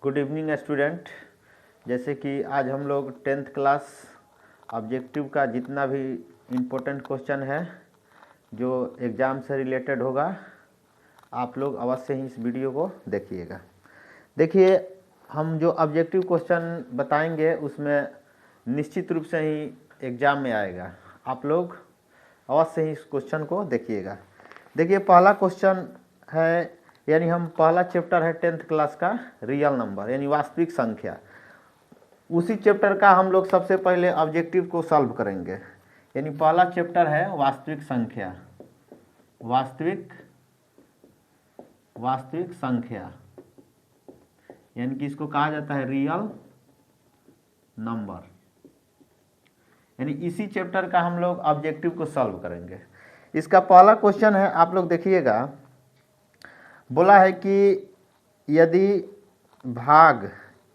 Good evening student. जैसे कि आज हम लोग 10th क्लास ऑब्जेक्टिव का जितना भी इम्पोर्टेंट क्वेश्चन है जो एग्ज़ाम से रिलेटेड होगा, आप लोग अवश्य ही इस वीडियो को देखिएगा। देखिए, हम जो ऑब्जेक्टिव क्वेश्चन बताएंगे उसमें निश्चित रूप से ही एग्ज़ाम में आएगा। आप लोग अवश्य ही इस क्वेश्चन को देखिएगा। देखिए, पहला क्वेश्चन है, यानी हम पहला चैप्टर है 10th क्लास का रियल नंबर यानी वास्तविक संख्या। उसी चैप्टर का हम लोग सबसे पहले ऑब्जेक्टिव को सॉल्व करेंगे। यानी पहला चैप्टर है वास्तविक संख्या। वास्तविक संख्या यानी कि इसको कहा जाता है रियल नंबर। यानी इसी चैप्टर का हम लोग ऑब्जेक्टिव को सॉल्व करेंगे। इसका पहला क्वेश्चन है, आप लोग देखिएगा। बोला है कि यदि भाग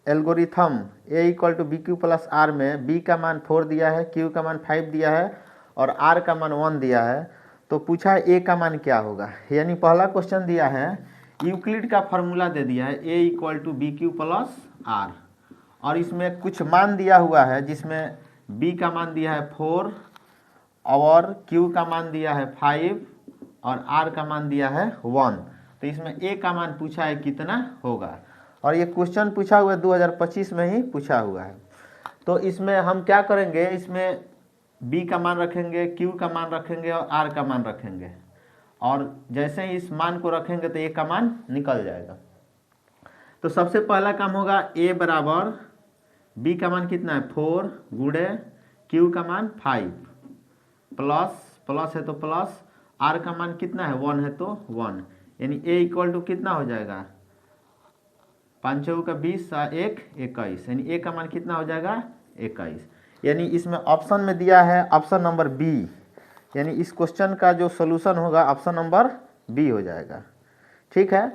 एल्गोरिथम a = bq + r में b का मान 4 दिया है, q का मान 5 दिया है और r का मान 1 दिया है, तो पूछा है a का मान क्या होगा। यानी पहला क्वेश्चन दिया है, यूक्लिड का फॉर्मूला दे दिया है a = bq + r और इसमें कुछ मान दिया हुआ है जिसमें b का मान दिया है 4 और q का मान दिया है 5 और r का मान दिया है 1। तो इसमें a का मान पूछा है कितना होगा, और ये क्वेश्चन पूछा हुआ है 2025 में ही पूछा हुआ है। तो इसमें हम क्या करेंगे, इसमें b का मान रखेंगे, q का मान रखेंगे और r का मान रखेंगे, और जैसे ही इस मान को रखेंगे तो a का मान निकल जाएगा। तो सबसे पहला काम होगा, a बराबर b का मान कितना है 4 गुणे q का मान 5 प्लस है तो प्लस, r का मान कितना है 1 है तो 1। यानी a = कितना हो जाएगा 5 × 20 1 21। यानी a का मान कितना हो जाएगा 21। यानी इसमें ऑप्शन में दिया है ऑप्शन नंबर बी। यानी इस क्वेश्चन का जो सोल्यूशन होगा ऑप्शन नंबर बी हो जाएगा। ठीक है।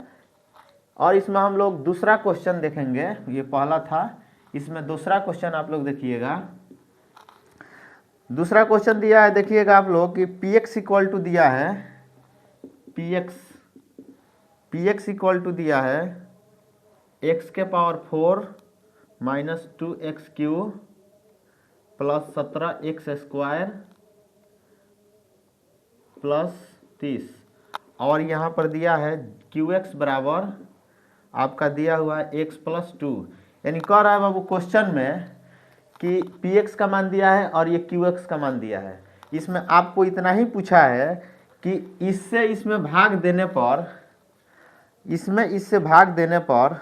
और इसमें हम लोग दूसरा क्वेश्चन देखेंगे। ये पहला था, इसमें दूसरा क्वेश्चन आप लोग देखिएगा। दूसरा क्वेश्चन दिया है, देखिएगा आप लोग कि px = दिया है, px = दिया है x के पावर 4 - 2x³ + 17x² + 30, और यहाँ पर दिया है qx बराबर आपका दिया हुआ है x + 2। यानी कह रहा है बाबू क्वेश्चन में कि px का मान दिया है और ये qx का मान दिया है। इसमें आपको इतना ही पूछा है कि इससे भाग देने पर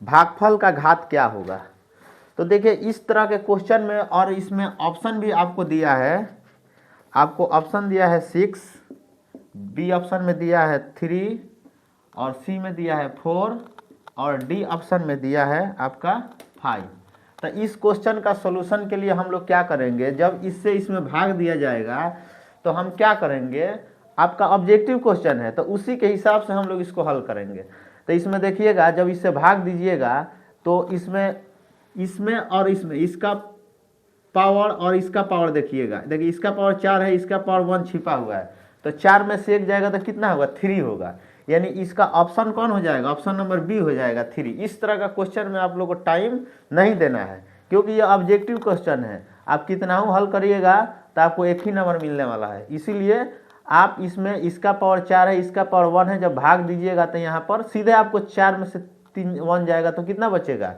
भागफल का घात क्या होगा। तो देखिए, इस तरह के क्वेश्चन में, और इसमें ऑप्शन भी आपको दिया है। आपको ऑप्शन दिया है 6, बी ऑप्शन में दिया है 3 और सी में दिया है 4 और डी ऑप्शन में दिया है आपका 5। तो इस क्वेश्चन का सॉल्यूशन के लिए हम लोग क्या करेंगे, जब इसमें भाग दिया जाएगा तो हम क्या करेंगे, आपका ऑब्जेक्टिव क्वेश्चन है तो उसी के हिसाब से हम लोग इसको हल करेंगे। तो इसमें देखिएगा, जब इससे भाग दीजिएगा तो इसमें और इसमें इसका पावर और इसका पावर देखिएगा। देखिए, इसका पावर 4 है, इसका पावर 1 छिपा हुआ है, तो 4 में से 1 जाएगा तो कितना होगा 3 होगा। यानी इसका ऑप्शन कौन हो जाएगा, ऑप्शन नंबर बी हो जाएगा 3। इस तरह का क्वेश्चन में आप लोग को टाइम नहीं देना है, क्योंकि ये ऑब्जेक्टिव क्वेश्चन है। आप कितना हल करिएगा तो आपको एक ही नंबर मिलने वाला है। इसीलिए आप इसमें इसका पावर 4 है, इसका पावर 1 है, जब भाग दीजिएगा तो यहाँ पर सीधे आपको 4 में से 1 जाएगा तो कितना बचेगा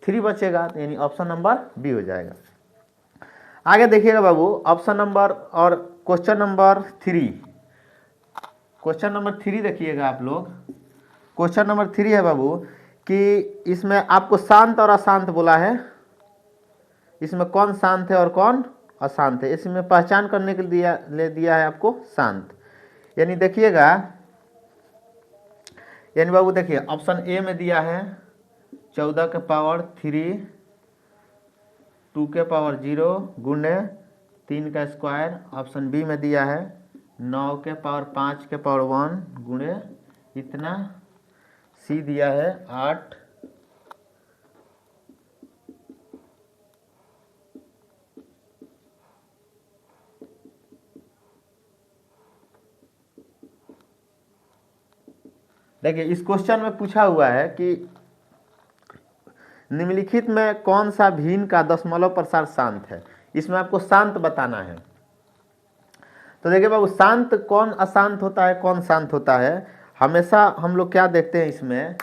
3 बचेगा। यानी ऑप्शन नंबर बी हो जाएगा। आगे देखिएगा बाबू, ऑप्शन नंबर और क्वेश्चन नंबर 3। क्वेश्चन नंबर 3 देखिएगा आप लोग। क्वेश्चन नंबर 3 है बाबू कि इसमें आपको शांत और अशांत बोला है। इसमें कौन शांत है और कौन अशांत है, इसमें पहचान करने के लिए दिया है आपको शांत। यानी देखिएगा, यानी बाबू देखिए, ऑप्शन ए में दिया है 14 के पावर 3 2 के पावर 0 गुणे 3 का स्क्वायर। ऑप्शन बी में दिया है 9 के पावर 5 के पावर 1 गुणे इतना। सी दिया है 8। देखिए, इस क्वेश्चन में पूछा हुआ है कि निम्नलिखित में कौन सा भिन्न का दशमलव प्रसार शांत है? इसमें आपको शांत बताना है। तो देखिए बाबू, शांत कौन अशांत होता है, कौन शांत होता है, हमेशा हम लोग क्या देखते हैं इसमें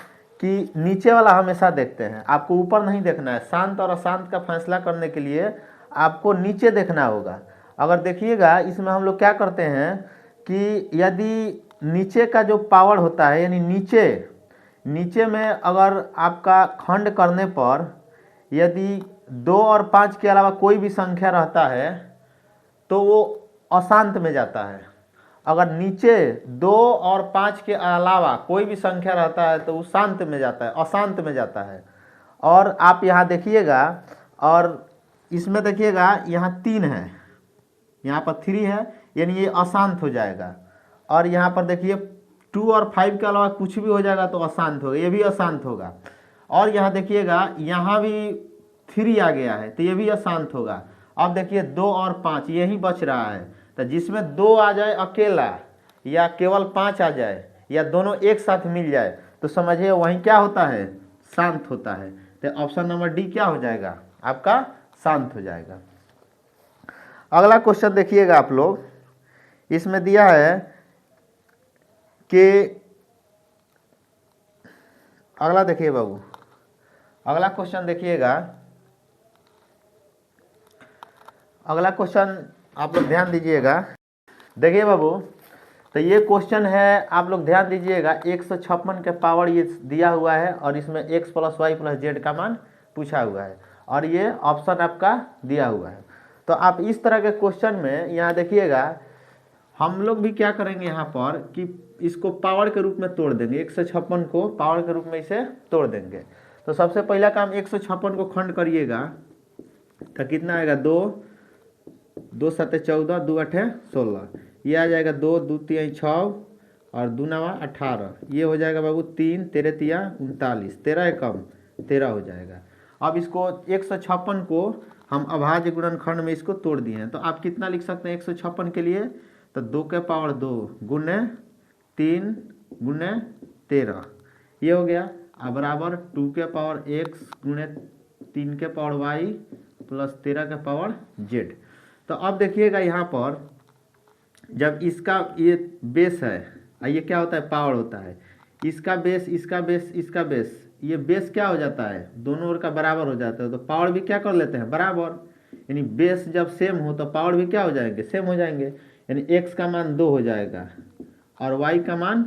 कि नीचे वाला हमेशा देखते हैं, आपको ऊपर नहीं देखना है। शांत और अशांत का फैसला करने के लिए आपको नीचे देखना होगा। अगर देखिएगा इसमें हम लोग क्या करते हैं कि यदि नीचे का जो पावर होता है, यानी नीचे में अगर आपका खंड करने पर यदि 2 और 5 के अलावा कोई भी संख्या रहता है तो वो अशांत में जाता है। अगर नीचे 2 और 5 के अलावा कोई भी संख्या रहता है तो वो शांत में जाता है, अशांत में जाता है। और आप यहाँ देखिएगा, और इसमें देखिएगा यहाँ 3 है, यहाँ पर 3 है, यानी ये अशांत हो जाएगा। और यहाँ पर देखिए 2 और 5 के अलावा कुछ भी हो जाएगा तो अशांत होगा, ये भी अशांत होगा। और यहाँ देखिएगा यहाँ भी 3 आ गया है तो ये भी अशांत होगा। अब देखिए 2 और 5 यही बच रहा है, तो जिसमें 2 आ जाए अकेला या केवल 5 आ जाए या दोनों एक साथ मिल जाए तो समझिए वहीं क्या होता है, शांत होता है। तो ऑप्शन नंबर डी क्या हो जाएगा, आपका शांत हो जाएगा। अगला क्वेश्चन देखिएगा आप लोग, इसमें दिया है कि अगला देखिए बाबू, अगला क्वेश्चन देखिएगा, अगला क्वेश्चन आप लोग ध्यान दीजिएगा। देखिए बाबू, तो ये क्वेश्चन है, आप लोग ध्यान दीजिएगा, 156 के पावर ये दिया हुआ है और इसमें x + y + z का मान पूछा हुआ है और ये ऑप्शन आपका दिया हुआ है। तो आप इस तरह के क्वेश्चन में यहाँ देखिएगा, हम लोग भी क्या करेंगे यहाँ पर कि इसको पावर के रूप में तोड़ देंगे, 156 को पावर के रूप में इसे तोड़ देंगे। तो सबसे पहला काम 156 को खंड करिएगा तो कितना आएगा, 2 2 7 14 2 8 16, ये आ जाएगा 2 2 3 6 और 2 9 18, ये हो जाएगा बाबू 3 13 3 39, 13 कम 13 हो जाएगा। अब इसको 156 को हम अभाज्य गुणनखंड में इसको तोड़ दिए हैं, तो आप कितना लिख सकते हैं 156 के लिए, तो 2 के पावर 2 गुने 3 गुने 13, ये हो गया। अब बराबर 2 के पावर x गुने 3 के पावर y प्लस 13 के पावर z। तो अब देखिएगा यहाँ पर जब इसका ये बेस है, ये क्या होता है, पावर होता है, इसका बेस इसका बेस इसका बेस, ये बेस क्या हो जाता है, दोनों ओर का बराबर हो जाता है, तो पावर भी क्या कर लेते हैं, बराबर। यानी बेस जब सेम हो तो पावर भी क्या हो जाएंगे, सेम हो जाएंगे। यानी x का मान 2 हो जाएगा और y का मान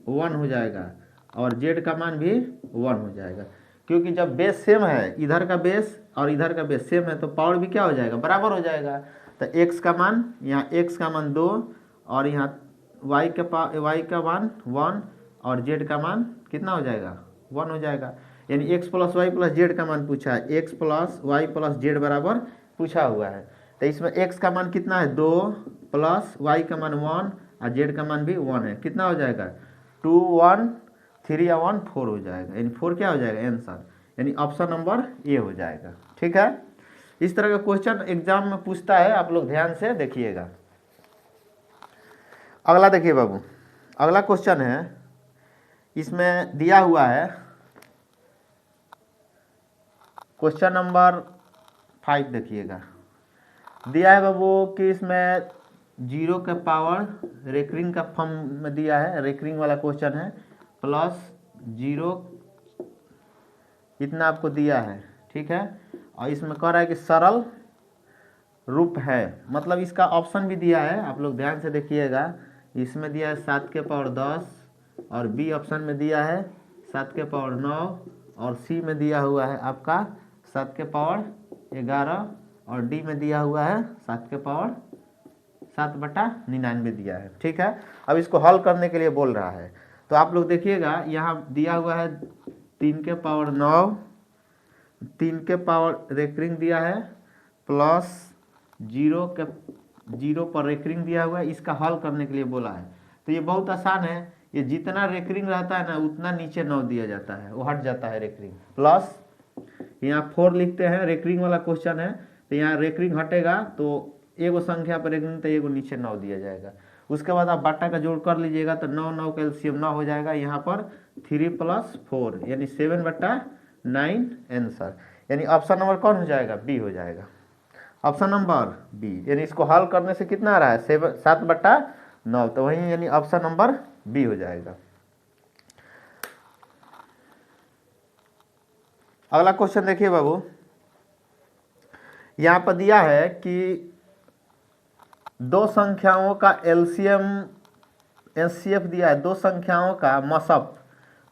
1 हो जाएगा और z का मान भी 1 हो जाएगा, क्योंकि जब बेस सेम है, इधर का बेस और इधर का बेस सेम है तो पावर भी क्या हो जाएगा, बराबर हो जाएगा। तो x का मान, यहाँ x का मान 2 और यहाँ y का मान 1 और z का मान कितना हो जाएगा, 1 हो जाएगा। यानी x + y + z का मान पूछा है, x + y + z बराबर पूछा हुआ है। तो इसमें x का मान कितना है, 2 प्लस y का मान 1 और z का मान भी 1 है, कितना हो जाएगा, 2 1 3 या 1 4 हो जाएगा। यानी 4 क्या हो जाएगा आंसर, यानी ऑप्शन नंबर ए हो जाएगा। ठीक है, इस तरह का क्वेश्चन एग्जाम में पूछता है, आप लोग ध्यान से देखिएगा। अगला देखिए बाबू, अगला क्वेश्चन है, इसमें दिया हुआ है क्वेश्चन नंबर 5, देखिएगा दिया है बाबू कि इसमें 0 के पावर रेकरिंग का फॉर्म में दिया है, रेकरिंग वाला क्वेश्चन है, प्लस 0 इतना आपको दिया है। ठीक है, और इसमें कह रहा है कि सरल रूप है, मतलब इसका ऑप्शन भी दिया है, आप लोग ध्यान से देखिएगा। इसमें दिया है 7 के पावर 10 और बी ऑप्शन में दिया है 7 के पावर 9 और सी में दिया हुआ है आपका 7 के पावर 11 और डी में दिया हुआ है 7 के पावर 7/99 दिया है। ठीक है, अब इसको हल करने के लिए बोल रहा है, तो आप लोग देखिएगा यहाँ दिया हुआ है 3 के पावर 9, 3 के पावर रेकरिंग दिया है, प्लस 0 पर रेकरिंग दिया हुआ है, इसका हल करने के लिए बोला है। तो ये बहुत आसान है, ये जितना रेकरिंग रहता है ना उतना नीचे 9 दिया जाता है, वो हट जाता है रेकरिंग, प्लस यहाँ 4 लिखते हैं, रेकरिंग वाला क्वेश्चन है तो यहाँ रेकरिंग हटेगा तो एगो संख्या पर रेकरिंग तो एगो नीचे 9 दिया जाएगा। उसके बाद आप बाटा का जोड़ कर लीजिएगा तो 9 9 का एलसीएम 9 हो जाएगा, यहाँ पर 3 + 4 यानी 7/9 9 आंसर, यानी ऑप्शन नंबर कौन हो जाएगा, बी हो जाएगा, ऑप्शन नंबर बी। यानी इसको हल करने से कितना आ रहा है, 7/9, तो वही यानी ऑप्शन नंबर बी हो जाएगा। अगला क्वेश्चन देखिए बाबू, यहाँ पर दिया है कि दो संख्याओं का एलसीएम एचसीएफ दिया है, दो संख्याओं का मसअप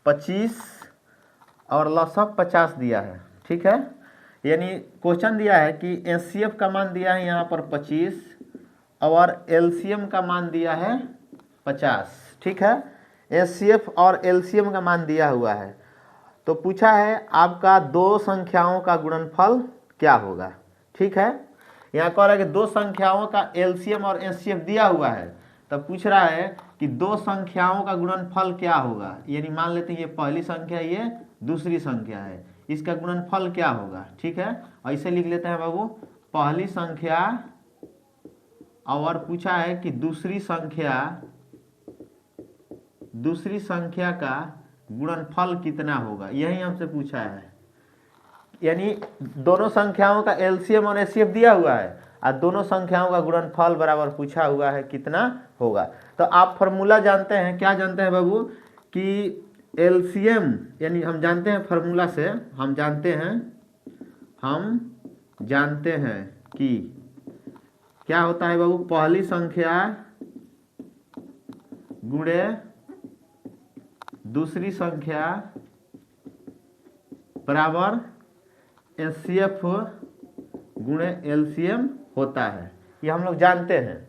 25 और लसअप 50 दिया है, ठीक है। यानी क्वेश्चन दिया है कि एचसीएफ का मान दिया है यहाँ पर 25 और एलसीएम का मान दिया है 50, ठीक है। एचसीएफ और एलसीएम का मान दिया हुआ है, तो पूछा है आपका दो संख्याओं का गुणनफल क्या होगा, ठीक है। यहाँ कह रहा है कि दो संख्याओं का एलसीएम और एचसीएफ दिया हुआ है, तब पूछ रहा है कि दो संख्याओं का गुणनफल क्या होगा। यानी मान लेते हैं ये पहली संख्या, ये दूसरी संख्या है, इसका गुणनफल क्या होगा, ठीक है। ऐसे लिख लेते हैं बाबू, पहली संख्या और पूछा है कि दूसरी संख्या का गुणनफल कितना होगा, यही हमसे पूछा है। यानी दोनों संख्याओं का एलसीएम और एचसीएफ दिया हुआ है और दोनों संख्याओं का गुणनफल बराबर पूछा हुआ है कितना होगा। तो आप फॉर्मूला जानते हैं, क्या जानते हैं बाबू, कि एलसीएम यानी हम जानते हैं फॉर्मूला से, हम जानते हैं कि क्या होता है बाबू, पहली संख्या गुणे दूसरी संख्या बराबर एचसीएफ गुणे एलसीएम होता है, ये हम लोग जानते हैं।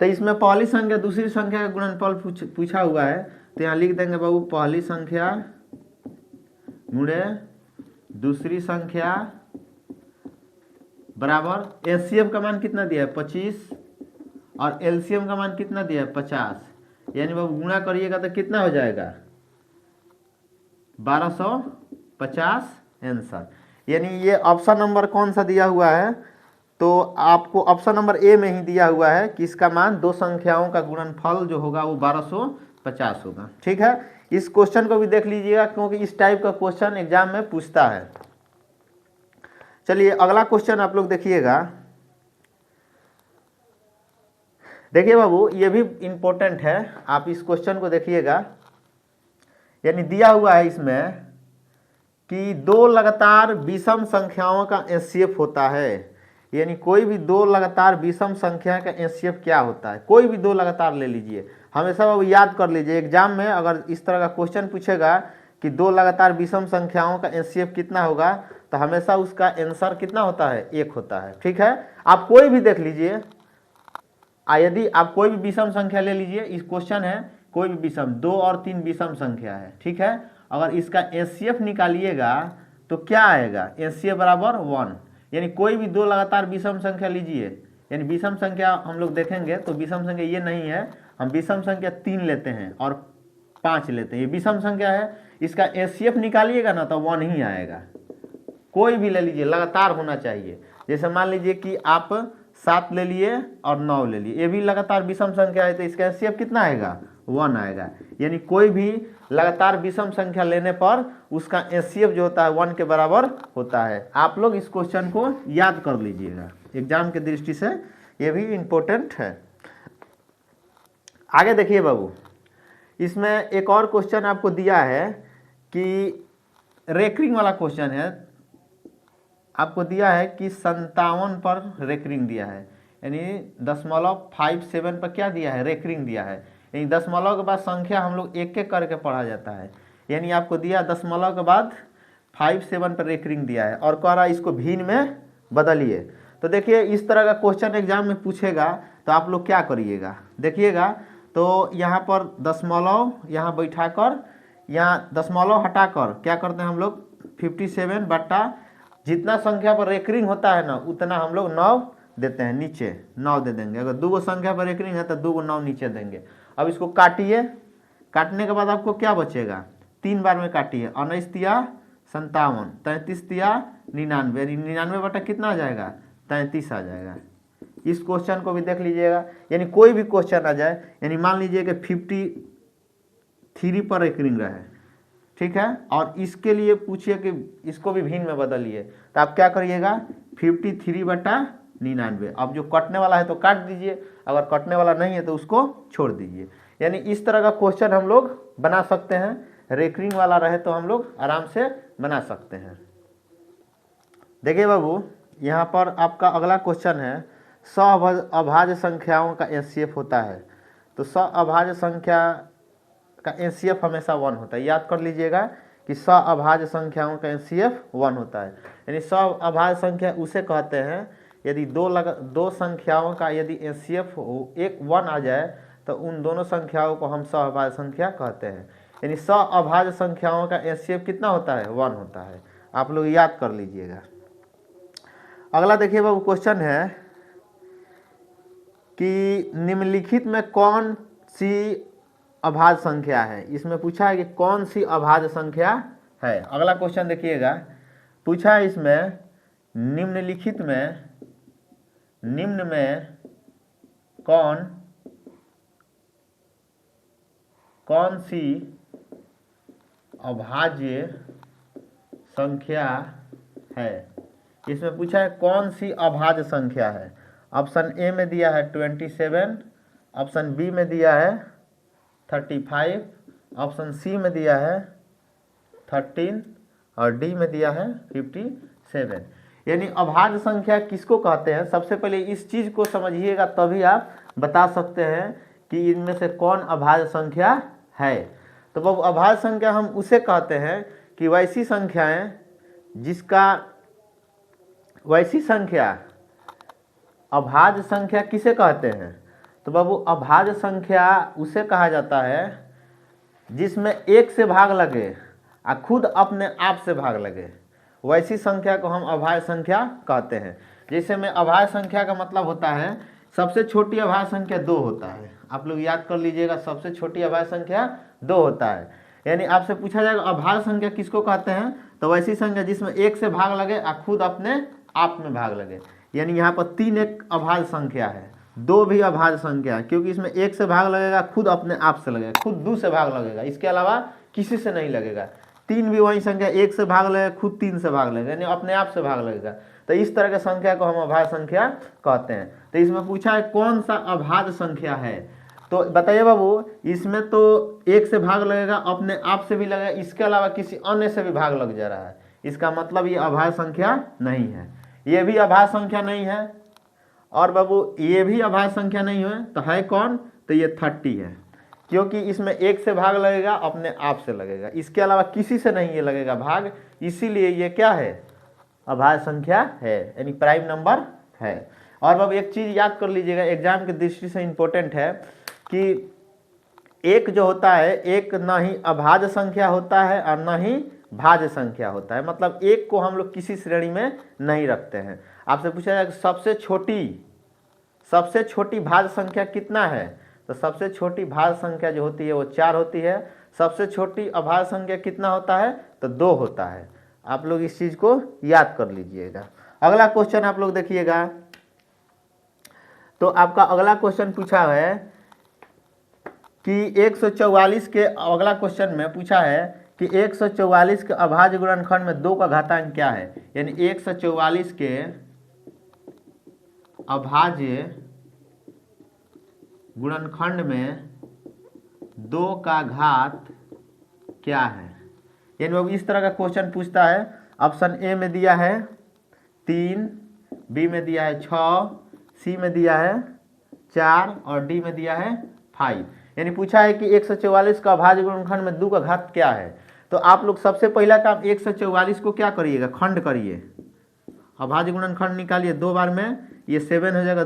तो इसमें पहली संख्या दूसरी संख्या का गुणनफल पूछा हुआ है, तो यहाँ लिख देंगे बाबू, पहली संख्या गुणे दूसरी संख्या बराबर एचसीएफ का मान कितना दिया है 25 और एलसीएम का मान कितना दिया है 50, यानी बाबू गुणा करिएगा तो कितना हो जाएगा 1250 आंसर। यानी ये ऑप्शन नंबर कौन सा दिया हुआ है, तो आपको ऑप्शन नंबर ए में ही दिया हुआ है कि इसका मान दो संख्याओं का गुणनफल जो होगा वो 1250 होगा, ठीक है। इस क्वेश्चन को भी देख लीजिएगा क्योंकि इस टाइप का क्वेश्चन एग्जाम में पूछता है। चलिए अगला क्वेश्चन आप लोग देखिएगा, देखिए बाबू ये भी इंपॉर्टेंट है, आप इस क्वेश्चन को देखिएगा। यानी दिया हुआ है इसमें कि दो लगातार विषम संख्याओं का एचसीएफ होता है, यानी कोई भी दो लगातार विषम संख्या का एचसीएफ क्या होता है, कोई भी दो लगातार ले लीजिए, हमेशा बाबू याद कर लीजिए एग्जाम में अगर इस तरह का क्वेश्चन पूछेगा कि दो लगातार विषम संख्याओं का एचसीएफ कितना होगा, तो हमेशा उसका आंसर कितना होता है, 1 होता है, ठीक है। आप कोई भी देख लीजिए, यदि आप कोई भी विषम संख्या ले लीजिए, इस क्वेश्चन है कोई भी विषम 2 और 3 विषम संख्या है, ठीक है। अगर इसका एचसीएफ निकालिएगा तो क्या आएगा, एचसीएफ बराबर 1, यानी कोई भी दो लगातार विषम संख्या लीजिए, यानी विषम संख्या हम लोग देखेंगे तो विषम संख्या ये नहीं है, हम विषम संख्या 3 लेते हैं और 5 लेते हैं, ये विषम संख्या है, इसका एचसीएफ निकालिएगा ना तो 1 ही आएगा। कोई भी ले लीजिए, लगातार होना चाहिए, जैसे मान लीजिए कि आप 7 ले लिए और 9 ले लिए, ये भी लगातार विषम संख्या है, तो इसका एचसीएफ कितना आएगा, 1 आएगा। यानी कोई भी लगातार विषम संख्या लेने पर उसका एचसीएफ जो होता है 1 के बराबर होता है। आप लोग इस क्वेश्चन को याद कर लीजिएगा, एग्जाम की दृष्टि से ये भी इम्पोर्टेंट है। आगे देखिए बाबू, इसमें एक और क्वेश्चन आपको दिया है कि रेकरिंग वाला क्वेश्चन है, आपको दिया है कि 57 पर रेकरिंग दिया है, यानी 0.57 पर क्या दिया है, रेकरिंग दिया है, यानी दशमलव के बाद संख्या हम लोग एक एक करके पढ़ा जाता है, यानी आपको दिया दशमलव के बाद 57 पर रेकरिंग दिया है और कह रहा है इसको भिन्न में बदलिए। तो देखिए इस तरह का क्वेश्चन एग्जाम में पूछेगा तो आप लोग क्या करिएगा, देखिएगा तो यहाँ पर दशमलव यहाँ बैठाकर, यहाँ दशमलव हटाकर क्या करते हैं हम लोग 57 बट्टा जितना संख्या पर रेकरिंग होता है ना उतना हम लोग 9 देते हैं, नीचे 9 दे देंगे। अगर 2 संख्या पर रेकरिंग है तो 2 9 नीचे देंगे। अब इसको काटिए, काटने के बाद आपको क्या बचेगा, 3 बार में काटिए, 19 तिया 57, 33 तिया 99, 99 बटा कितना आ जाएगा 33 आ जाएगा। इस क्वेश्चन को भी देख लीजिएगा, यानी कोई भी क्वेश्चन आ जाए, यानी मान लीजिए कि 53 पर रेकरिंग रहे, ठीक है। और इसके लिए पूछिए कि इसको भी भिन्न में बदलिए, तो आप क्या करिएगा 53/99। अब जो कटने वाला है तो काट दीजिए, अगर कटने वाला नहीं है तो उसको छोड़ दीजिए। यानी इस तरह का क्वेश्चन हम लोग बना सकते हैं, रेकरिंग वाला रहे तो हम लोग आराम से बना सकते हैं। देखिए बाबू, यहाँ पर आपका अगला क्वेश्चन है अभाज्य संख्याओं का एचसीएफ होता है। तो अभाज्य संख्या का एचसीएफ हमेशा 1 होता है। याद कर लीजिएगा कि अभाज्य संख्याओं का एचसीएफ 1 होता है। यानी अभाज्य संख्या उसे कहते हैं यदि दो संख्याओं का यदि एचसीएफ 1 आ जाए तो उन दोनों संख्याओं को हम अभाज्य संख्या कहते हैं। यानी अभाज्य संख्याओं का एचसीएफ कितना होता है 1 होता है। आप लोग याद कर लीजिएगा। अगला देखिए बाबू, क्वेश्चन है कि निम्नलिखित में कौन सी अभाज्य संख्या है। इसमें पूछा है कि कौन सी अभाज्य संख्या है। अगला क्वेश्चन देखिएगा, पूछा है इसमें निम्नलिखित में निम्न में कौन सी अभाज्य संख्या है। इसमें पूछा है कौन सी अभाज्य संख्या है। ऑप्शन ए में दिया है 27, ऑप्शन बी में दिया है 35, ऑप्शन सी में दिया है 13 और डी में दिया है 57। यानी अभाज्य संख्या किसको कहते हैं, सबसे पहले इस चीज़ को समझिएगा तभी आप बता सकते हैं कि इनमें से कौन अभाज्य संख्या है। तो वो अभाज्य संख्या हम उसे कहते हैं कि वैसी संख्या अभाज्य संख्या किसे कहते हैं। तो बाबू अभाज्य संख्या उसे कहा जाता है जिसमें एक से भाग लगे और खुद अपने आप से भाग लगे, वैसी संख्या को हम अभाज्य संख्या कहते हैं। जैसे में अभाज्य संख्या का मतलब होता है सबसे छोटी अभाज्य संख्या 2 होता है। आप लोग याद कर लीजिएगा, सबसे छोटी अभाज्य संख्या 2 होता है। यानी आपसे पूछा जाएगा अभाज्य संख्या किसको कहते हैं, तो वैसी संख्या जिसमें एक से भाग लगे और खुद अपने आप में भाग लगे। यानी यहाँ पर 3 एक अभाज्य संख्या है, 2 भी अभाज्य संख्या है, क्योंकि इसमें एक से भाग लगेगा, खुद अपने आप से लगेगा, खुद 2 से भाग लगेगा, इसके अलावा किसी से नहीं लगेगा। 3 भी वही संख्या, एक से भाग लगेगा, खुद 3 से भाग लगेगा, यानी अपने आप से भाग लगेगा। तो इस तरह के संख्या को हम अभाज्य संख्या कहते हैं। तो इसमें पूछा है कौन सा अभाज्य संख्या है, तो बताइए बाबू, इसमें तो एक से भाग लगेगा, अपने आप से भी लगेगा, इसके अलावा किसी अन्य से भी भाग लग जा रहा है। इसका मतलब ये अभाज्य संख्या नहीं है, ये भी अभाज्य संख्या नहीं है, और बाबू ये भी अभाज्य संख्या नहीं है। तो है कौन, तो ये 30 है, क्योंकि इसमें एक से भाग लगेगा, अपने आप से लगेगा, इसके अलावा किसी से नहीं ये लगेगा भाग, इसीलिए ये क्या है, अभाज्य संख्या है, यानी प्राइम नंबर है। और बाबू एक चीज़ याद कर लीजिएगा, एग्जाम की दृष्टि से इम्पोर्टेंट है कि एक जो होता है, एक न ही अभाज्य संख्या होता है और न ही भाज्य संख्या होता है। मतलब एक को हम लोग किसी श्रेणी में नहीं रखते हैं। आपसे पूछा जाएगा सबसे छोटी भाज्य संख्या कितना है, तो सबसे छोटी भाज्य संख्या जो होती है वो 4 होती है। सबसे छोटी अभाज्य संख्या कितना होता है, तो 2 होता है। आप लोग इस चीज़ को याद कर लीजिएगा। अगला क्वेश्चन आप लोग देखिएगा, तो आपका अगला क्वेश्चन पूछा है कि 144 के अगला क्वेश्चन में पूछा है कि 144 के अभाज्य गुणनखंड में 2 का घातांक क्या है। यानी 144 के अभाज्य गुणनखंड में 2 का घात क्या है। यानी वो इस तरह का क्वेश्चन पूछता है। ऑप्शन ए में दिया है 3, बी में दिया है 6, सी में दिया है 4 और डी में दिया है 5। यानी पूछा है कि 144 का अभाज्य गुणनखंड में 2 का घात क्या है। तो आप लोग सबसे पहला काम 144 को क्या करिएगा, खंड करिए, अभाज्य गुणनखंड निकालिए 2 बार में, ये 7 हो जाएगा,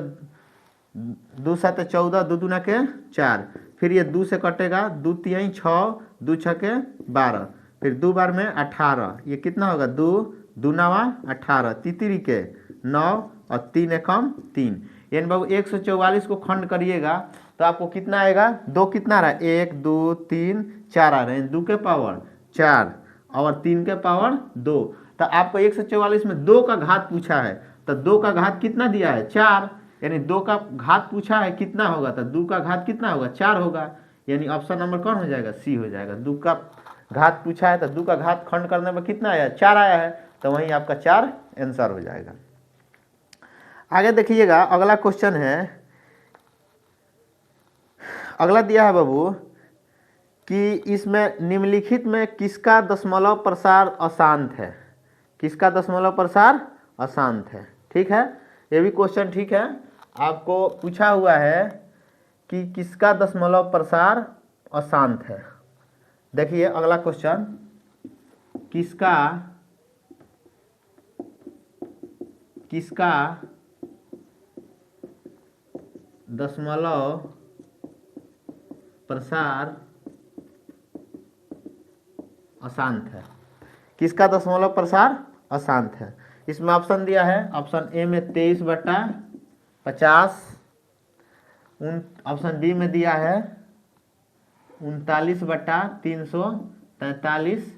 2 7 14, 2 दूना के 4, फिर ये 2 से कटेगा, 2 3 6, 2 6 के 12, फिर 2 बार में 18, ये कितना होगा 2 दूनावा 18, तितरी के 9 और 3 एकम 3। यानी बाबू 144 को खंड करिएगा तो आपको कितना आएगा, 2 कितना रहा, 1 2 3 4 आ रहे हैं, 2 के पावर 4 और 3 के पावर 2। तो आपको 144 में 2 का घात पूछा है, तो 2 का घात कितना दिया है 4, यानी 2 का घात पूछा है कितना होगा, तो 2 का घात कितना होगा 4 होगा। यानी ऑप्शन नंबर कौन हो जाएगा, सी हो जाएगा। 2 का घात पूछा है तो 2 का घात खंड करने पर कितना आया, 4 आया है, तो वहीं आपका 4 आंसर हो जाएगा। आगे देखिएगा, अगला क्वेश्चन है, अगला दिया है बाबू कि इसमें निम्नलिखित में किसका दशमलव प्रसार अशांत है, किसका दशमलव प्रसार अशांत है। ठीक है, ये भी क्वेश्चन ठीक है, आपको पूछा हुआ है कि किसका दशमलव प्रसार अशांत है। देखिए अगला क्वेश्चन, किसका दशमलव प्रसार अशांत है, किसका दशमलव प्रसार अशांत है। इसमें ऑप्शन दिया है, ऑप्शन ए में 23/50, ऑप्शन बी में दिया है 39/343,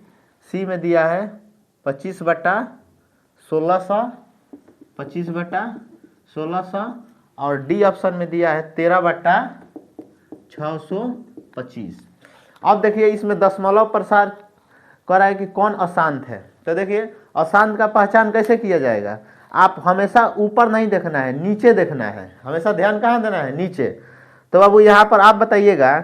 सी में दिया है 25/1600, 25/1600 और डी ऑप्शन में दिया है 13/625। अब देखिए इसमें दशमलव प्रसार कर रहा है कि कौन अशांत है। तो देखिए अशांत का पहचान कैसे किया जाएगा, आप हमेशा ऊपर नहीं देखना है, नीचे देखना है, हमेशा ध्यान कहाँ देना है, नीचे। तो बाबू यहाँ पर आप बताइएगा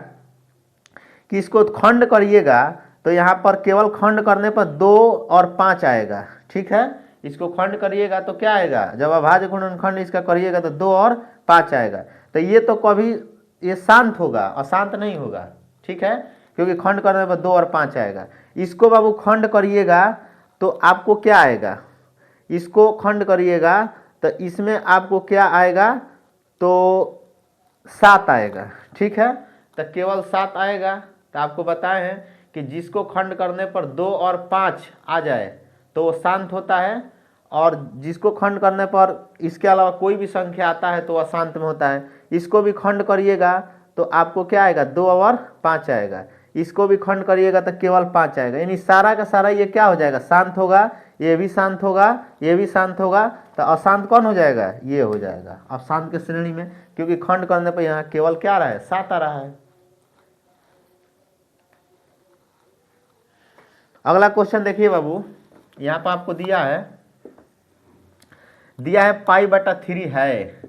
कि इसको खंड करिएगा तो यहाँ पर केवल खंड करने पर 2 और 5 आएगा। ठीक है, इसको खंड करिएगा तो क्या आएगा, जब अभाज्य गुणनखंड इसका करिएगा तो 2 और 5 आएगा। तो ये तो कभी ये शांत होगा, अशांत नहीं होगा। ठीक है, क्योंकि खंड करने पर 2 और 5 आएगा। इसको बाबू खंड करिएगा तो आपको क्या आएगा, इसको खंड करिएगा तो इसमें आपको क्या आएगा, तो 7 आएगा। ठीक है, तो केवल 7 आएगा। तो आपको बताए हैं कि जिसको खंड करने पर 2 और 5 आ जाए तो वो शांत होता है, और जिसको खंड करने पर इसके अलावा कोई भी संख्या आता है तो वह अशांत में होता है। इसको भी खंड करिएगा तो आपको क्या आएगा, 2 और 5 आएगा। इसको भी खंड करिएगा तो केवल 5 आएगा, यानी सारा का सारा ये क्या हो जाएगा, शांत होगा, ये भी शांत होगा, ये भी शांत होगा। तो अशांत कौन हो जाएगा, ये हो जाएगा अशांत के श्रेणी में, क्योंकि खंड करने पर यहाँ केवल क्या आ रहा है, 7 आ रहा है। अगला क्वेश्चन देखिए बाबू, यहाँ पर आपको दिया है π/3 है,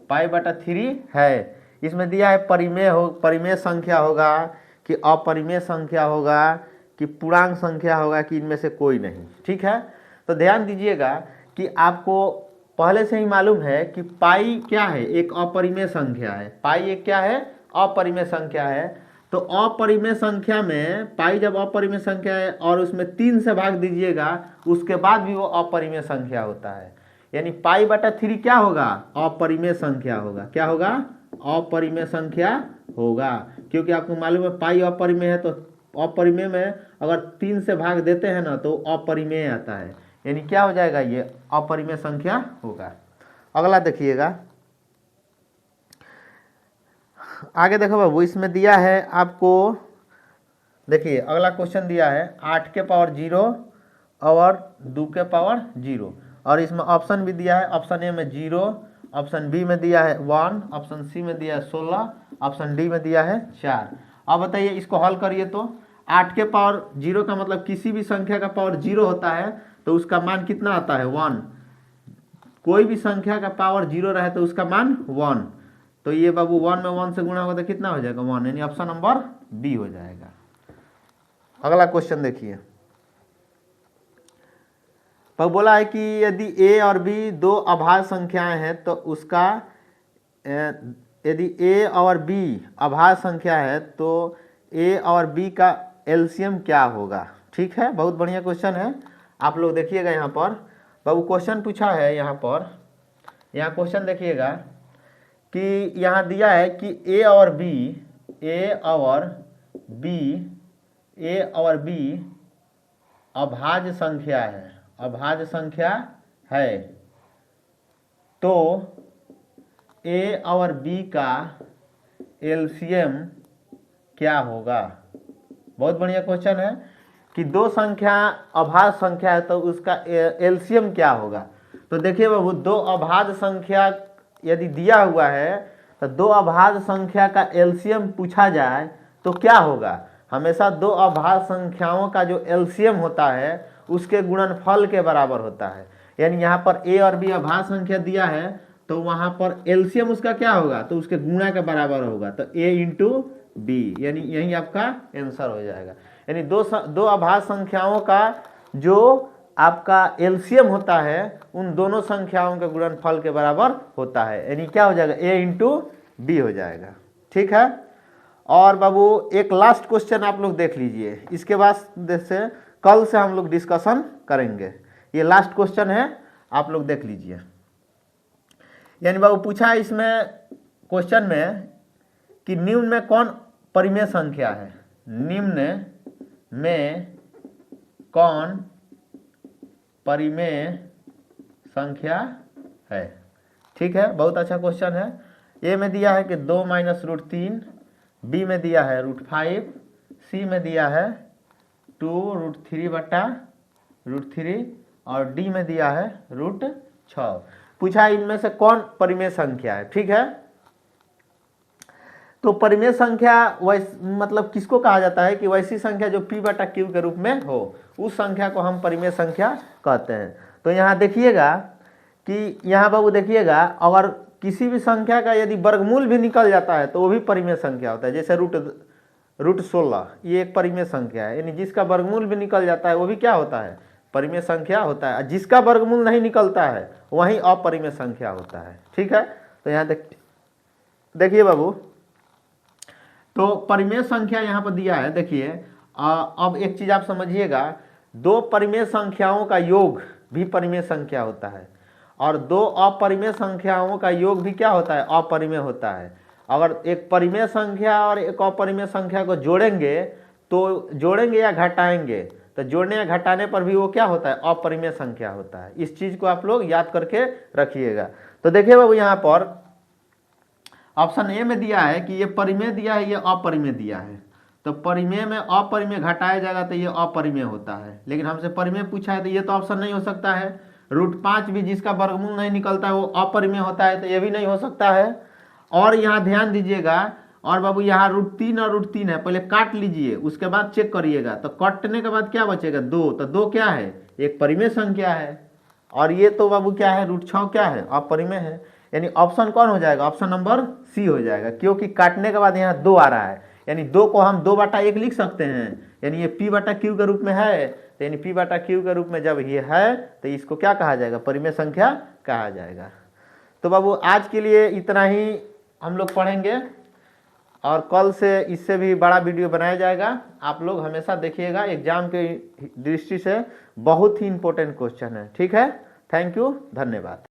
π/3 है। इसमें दिया है परिमेय संख्या होगा कि अपरिमेय संख्या होगा कि पूर्णांक संख्या होगा कि इनमें से कोई नहीं। ठीक है, तो ध्यान दीजिएगा कि आपको पहले से ही मालूम है कि पाई क्या है, एक अपरिमेय संख्या है। पाई एक क्या है, अपरिमेय संख्या है। तो अपरिमेय संख्या में पाई जब अपरिमेय संख्या है और उसमें 3 से भाग दीजिएगा उसके बाद भी वो अपरिमेय संख्या होता है, यानी π/3 क्या होगा, अपरिमेय संख्या होगा। क्या होगा, अपरिमेय संख्या होगा, क्योंकि आपको मालूम है पाई अपरिमेय है, तो अपरिमेय में अगर 3 से भाग देते हैं ना तो अपरिमेय आता है, यानी क्या हो जाएगा, ये अपरिमेय संख्या होगा। अगला देखिएगा, आगे देखो बाबू, इसमें दिया है आपको, देखिए अगला क्वेश्चन दिया है 8 के पावर 0 और 2 के पावर 0, और इसमें ऑप्शन भी दिया है, ऑप्शन ए में 0, ऑप्शन बी में दिया है 1, ऑप्शन सी में दिया है 16, ऑप्शन डी में दिया है 4। अब बताइए इसको हल करिए तो 8 के पावर 0 का मतलब किसी भी संख्या का पावर 0 होता है तो उसका मान कितना आता है, 1। कोई भी संख्या का पावर 0 रहे तो उसका मान 1। तो ये बाबू 1 में 1 से गुणा होगा तो कितना हो जाएगा, 1, यानी ऑप्शन नंबर बी हो जाएगा। अगला क्वेश्चन देखिए, पर बोला है कि यदि a और b 2 अभाज्य संख्याएं हैं तो उसका, यदि a और b अभाज्य संख्या है तो a और b का एलसीएम क्या होगा। ठीक है, बहुत बढ़िया क्वेश्चन है। आप लोग देखिएगा यहाँ पर बाबू क्वेश्चन पूछा है, यहाँ पर यहाँ क्वेश्चन देखिएगा कि यहाँ दिया है कि a और b अभाज्य संख्या है, अभाज्य संख्या है, तो a और b का एलसीएम क्या होगा। बहुत बढ़िया क्वेश्चन है कि 2 संख्या अभाज्य संख्या है तो उसका एलसीएम क्या होगा। तो देखिए बाबू 2 अभाज्य संख्या यदि दिया हुआ है तो 2 अभाज्य संख्या का एलसीएम पूछा जाए तो क्या होगा, हमेशा दो अभाज्य संख्याओं का जो एलसीएम होता है उसके गुणनफल के बराबर होता है। यानी यहाँ पर ए और बी अभाज्य संख्या दिया है तो वहाँ पर एलसीएम उसका क्या होगा, तो उसके गुणा के बराबर होगा, तो ए इंटू बी, यानी यही आपका आंसर हो जाएगा। यानी दो अभाज्य संख्याओं का जो आपका एलसीएम होता है उन दोनों संख्याओं के गुणनफल के बराबर होता है, यानी क्या हो जाएगा, ए इंटू बी हो जाएगा। ठीक है। और बाबू एक लास्ट क्वेश्चन आप लोग देख लीजिए, इसके बाद से कल से हम लोग डिस्कशन करेंगे। ये लास्ट क्वेश्चन है, आप लोग देख लीजिए। यानी बाबू पूछा है इसमें क्वेश्चन में कि निम्न में कौन परिमेय संख्या है, निम्न में कौन परिमेय संख्या है। ठीक है, बहुत अच्छा क्वेश्चन है। ए में दिया है कि 2 माइनस √3, बी में दिया है √5, सी में दिया है 2 √3 बटा √3 और डी में दिया है √6। पूछा इनमें से कौन परिमेय संख्या है। ठीक है, तो परिमेय संख्या मतलब किसको कहा जाता है कि वैसी संख्या जो p बटा q के रूप में हो, उस संख्या को हम परिमेय संख्या कहते हैं। तो यहाँ देखिएगा कि यहाँ बाबू देखिएगा, अगर किसी भी संख्या का यदि वर्गमूल भी निकल जाता है तो वो भी परिमेय संख्या होता है। जैसे √16 ये एक परिमेय संख्या है, यानी जिसका वर्गमूल भी निकल जाता है वो भी क्या होता है, परिमेय संख्या होता है। जिसका वर्गमूल नहीं निकलता है वही अपरिमेय संख्या होता है। ठीक है, तो यहाँ देखिए बाबू, तो परिमेय संख्या यहाँ पर दिया है। देखिए अब एक चीज आप समझिएगा, दो परिमेय संख्याओं का योग भी परिमेय संख्या होता है और दो अपरिमेय संख्याओं का योग भी क्या होता है, अपरिमेय होता है। अगर एक परिमेय संख्या और एक अपरिमेय संख्या को जोड़ेंगे तो जोड़ेंगे या घटाएंगे, तो जोड़ने या घटाने पर भी वो क्या होता है, अपरिमेय संख्या होता है। इस चीज को आप लोग याद करके रखिएगा। तो देखिए बाबू यहाँ पर ऑप्शन ए में दिया है कि ये परिमेय दिया है, ये अपरिमेय दिया है। तो परिमेय में अपरिमेय घटाया जाएगा तो ये अपरिमेय होता है, लेकिन हमसे परिमेय पूछा है तो ये तो ऑप्शन नहीं हो सकता है। √5 भी जिसका वर्गमूल नहीं निकलता है वो अपरिमेय होता है, तो ये भी नहीं हो सकता है। और यहाँ ध्यान दीजिएगा, और बाबू यहाँ √3 और √3 है, पहले काट लीजिए उसके बाद चेक करिएगा। तो काटने के बाद क्या बचेगा, 2, तो 2 क्या है, एक परिमेय संख्या है। और ये तो बाबू क्या है, √6 क्या है, अपरिमेय है। यानी ऑप्शन कौन हो जाएगा, ऑप्शन नंबर सी हो जाएगा, क्योंकि काटने के बाद यहाँ 2 आ रहा है। यानी 2 को हम 2 बटा 1 लिख सकते हैं, यानी ये p बटा q के रूप में है। तो यानी p बटा q के रूप में जब ये है तो इसको क्या कहा जाएगा, परिमेय संख्या कहा जाएगा। तो बाबू आज के लिए इतना ही हम लोग पढ़ेंगे और कल से इससे भी बड़ा वीडियो बनाया जाएगा। आप लोग हमेशा देखिएगा, एग्जाम के दृष्टि से बहुत ही इंपॉर्टेंट क्वेश्चन है। ठीक है, थैंक यू, धन्यवाद।